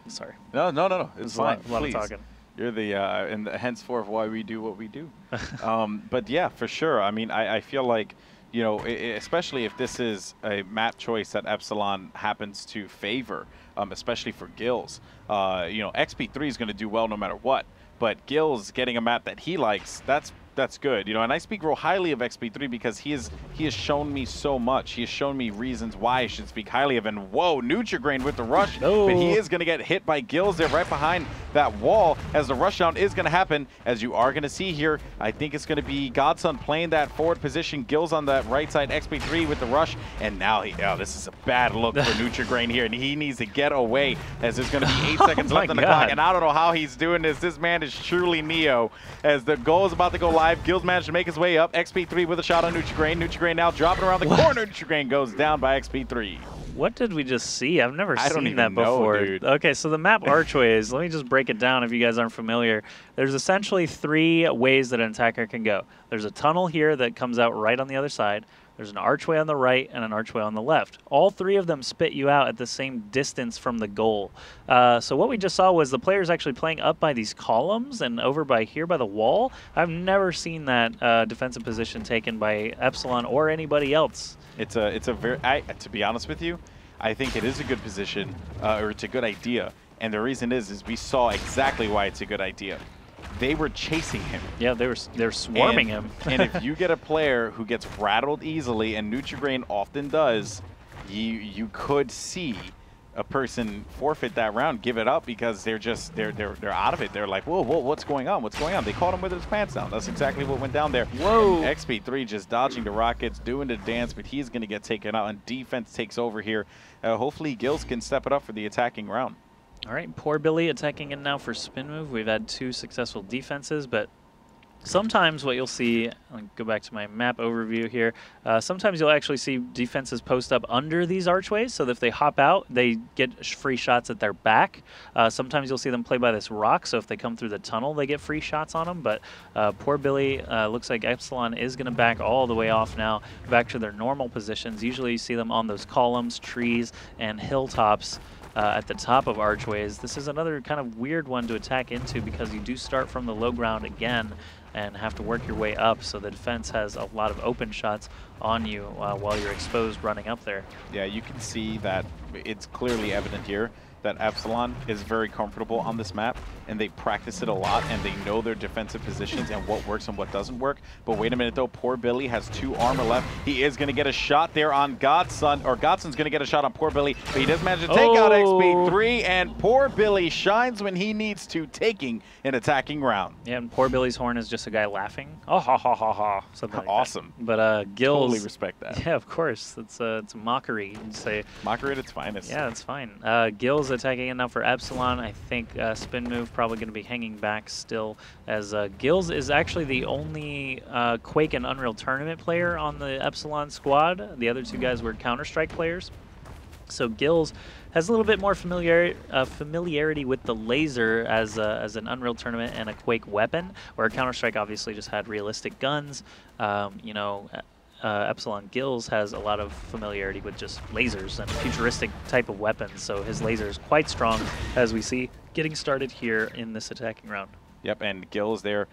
Sorry. No. It's fine. A lot of talking. You're the and henceforth why we do what we do. But yeah, for sure. I mean, I feel like, you know, especially if this is a map choice that Epsilon happens to favor, especially for Gills. You know, XP3 is going to do well no matter what. But Gills getting a map that he likes, that's good, you know. And I speak real highly of XP3 because he has shown me so much. He has shown me reasons why I should speak highly of him. And whoa, Nutrigrain with the rush, but he is going to get hit by Gills there right behind that wall as the rush down is going to happen. As you are going to see here, I think it's going to be Godson playing that forward position. Gills on that right side, XP3 with the rush, and now this is a bad look for Nutrigrain here, and he needs to get away as there's going to be 8 seconds left on the clock. And I don't know how he's doing this. This man is truly Neo as the goal is about to go live. Gills managed to make his way up. XP3 with a shot on Nutrigrain. Nutrigrain now dropping around the corner. Nutrigrain goes down by XP3. What did we just see? I've never seen that before. Dude. Okay, so the map archways, let me just break it down if you guys aren't familiar. There's essentially 3 ways that an attacker can go. There's a tunnel here that comes out right on the other side. There's an archway on the right and an archway on the left. All 3 of them spit you out at the same distance from the goal. So what we just saw was the players actually playing up by these columns and over by here by the wall. I've never seen that defensive position taken by Epsilon or anybody else. It's a very, to be honest with you, I think it is a good position, or it's a good idea. And the reason is we saw exactly why it's a good idea. They were chasing him. Yeah, they're swarming him. And if you get a player who gets rattled easily, and Nutrigrain often does, you could see a person forfeit that round, give it up because they're out of it. They're like, whoa, what's going on? What's going on? They caught him with his pants down. That's exactly what went down there. Whoa. And XP3 just dodging the rockets, doing the dance, but he's going to get taken out, and defense takes over here. Hopefully Gills can step it up for the attacking round. All right, Poor Billy attacking in now for SpinMove. We've had 2 successful defenses, but sometimes what you'll see, I'll go back to my map overview here, sometimes you'll actually see defenses post up under these archways, so that if they hop out, they get free shots at their back. Sometimes you'll see them play by this rock, so if they come through the tunnel, they get free shots on them. But Poor Billy, looks like Epsilon is going to back all the way off now, back to their normal positions. Usually you see them on those columns, trees, and hilltops. At the top of archways. This is another kind of weird one to attack into because you do start from the low ground again and have to work your way up, so the defense has a lot of open shots on you while you're exposed running up there. Yeah, you can see that it's clearly evident here that Epsilon is very comfortable on this map, and they practice it a lot, and they know their defensive positions and what works and what doesn't work. But wait a minute though, Poor Billy has 2 armor left. He is going to get a shot there on Godson, or Godson's going to get a shot on Poor Billy, but he does manage to take out XP3, and Poor Billy shines when he needs to, taking an attacking round. Yeah, and Poor Billy's horn is just a guy laughing. Oh, ha, ha, ha, ha. Something like awesome. That. But Gills... Totally respect that. Yeah, of course. It's a mockery. You'd say. Mockery at its finest. Yeah, that's fine. Gills attacking in now for Epsilon. I think SpinMove probably going to be hanging back still, as Gills is actually the only Quake and Unreal Tournament player on the Epsilon squad. The other 2 guys were Counter-Strike players. So Gills has a little bit more familiarity with the laser as an Unreal Tournament and a Quake weapon, where Counter-Strike obviously just had realistic guns. You know, Epsilon Gills has a lot of familiarity with just lasers and futuristic type of weapons, so his laser is quite strong, as we see getting started here in this attacking round. Yep, and Gills there,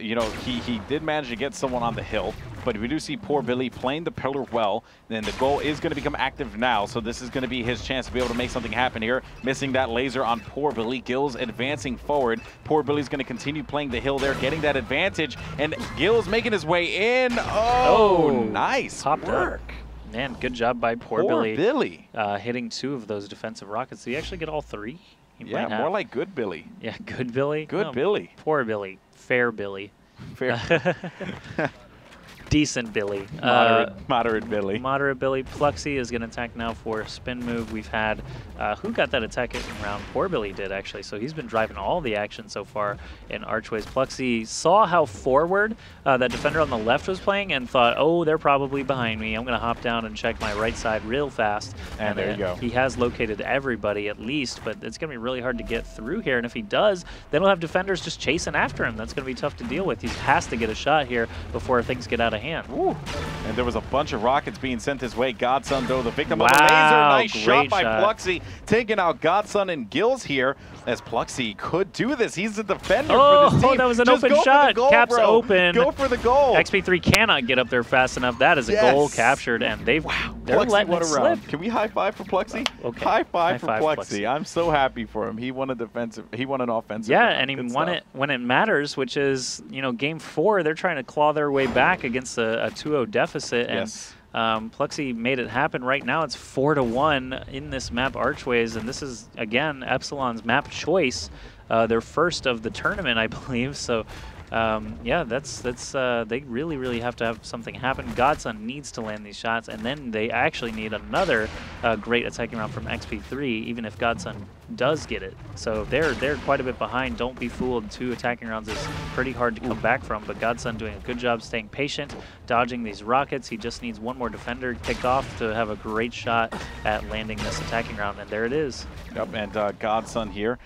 you know, he did manage to get someone on the hill, but we do see Poor Billy playing the pillar well, and the goal is going to become active now, so this is going to be his chance to be able to make something happen here. Missing that laser on Poor Billy. Gills advancing forward. Poor Billy's going to continue playing the hill there, getting that advantage, and Gills making his way in. Oh, nice work. Man, good job by Poor Billy. Hitting 2 of those defensive rockets. Did he actually get all 3? Yeah, more like Good Billy. Yeah, Good Billy. Good Billy. Poor Billy. Fair Billy. Fair. Decent Billy. Moderate Billy. Moderate Billy. Pluxy is going to attack now for SpinMove. We've had, who got that attack in round? Poor Billy did, actually. So he's been driving all the action so far in Archways. Pluxy saw how forward that defender on the left was playing and thought, oh, they're probably behind me. I'm going to hop down and check my right side real fast. And there you go. He has located everybody at least, but it's going to be really hard to get through here. And if he does, then he'll have defenders just chasing after him. That's going to be tough to deal with. He has to get a shot here before things get out of hand. Ooh. And there was a bunch of rockets being sent his way. Godson, though, the victim Wow, of the laser. Nice shot great by shot. Pluxy, taking out Godson and Gills here, as Pluxy could do this. He's the defender Oh, for this team. that was an Just open go shot. For the goal, Caps bro. open. Go for the goal. XP3 cannot get up there fast enough. That is a goal captured, and they're Pluxy, letting what it a round. slip. Can we high five for Pluxy? Okay. High five for five, Pluxy. I'm so happy for him. He won a defensive. He won an offensive. Yeah, round. and he Good won stuff. it when it matters, which is, you know, game 4. They're trying to claw their way back against a 2-0 deficit, Yes. and Pluxy made it happen. Right now, it's 4-1 in this map, Archways, and this is again Epsilon's map choice, their first of the tournament, I believe. So. Yeah, that's they really have to have something happen. Godson needs to land these shots, and then they actually need another great attacking round from XP3, even if Godson does get it. So they're quite a bit behind. Don't be fooled. 2 attacking rounds is pretty hard to come back from, but Godson doing a good job staying patient, dodging these rockets. He just needs one more defender kick off to have a great shot at landing this attacking round, and there it is. Yep, and Godson here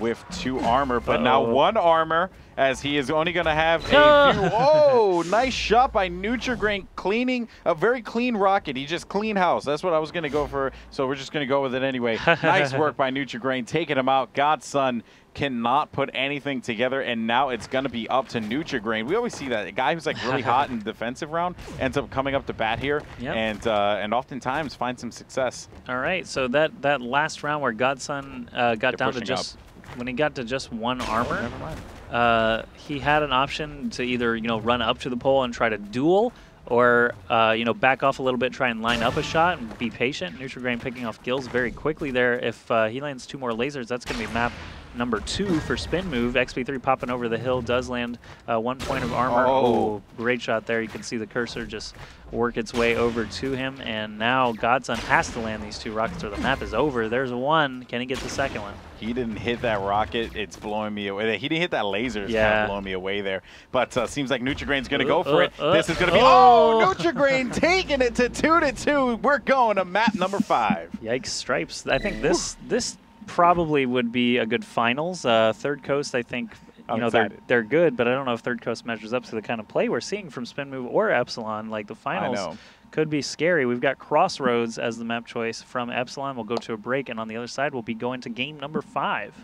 with 2 armor, but now 1 armor, as he is only going to have a few. Oh, nice shot by Nutrigrain, cleaning a very clean rocket. He just clean house. That's what I was going to go for, so we're just going to go with it anyway. Nice work by Nutrigrain, taking him out. Godson cannot put anything together, and now it's going to be up to Nutrigrain. We always see that a guy who's like really hot in the defensive round ends up coming up to bat here, and oftentimes finds some success. All right, so that last round where Godson got down to just when he got to just 1 armor. Never mind. He had an option to either, you know, run up to the pole and try to duel, or you know, back off a little bit, try and line up a shot and be patient. Nutrigrain picking off Gills very quickly there. If he lands 2 more lasers, that's going to be map number 2 for SpinMove. XP3 popping over the hill, does land 1 point of armor. Oh, great shot there. You can see the cursor just work its way over to him, and now Godson has to land these 2 rockets or the map is over. There's 1. Can he get the second one? He didn't hit that rocket. It's blowing me away. He didn't hit that laser. It's kind of blowing me away there. But seems like Nutrigrain's going to go for it. This is going to be... Oh, Nutrigrain taking it to 2-2. We're going to map number 5. Yikes, stripes. I think this probably would be a good finals. Third Coast, I think, you know, they're good, but I don't know if Third Coast measures up to the kind of play we're seeing from SpinMove or Epsilon. Like, the finals could be scary. We've got Crossroads as the map choice from Epsilon. We'll go to a break, and on the other side, we'll be going to game number 5.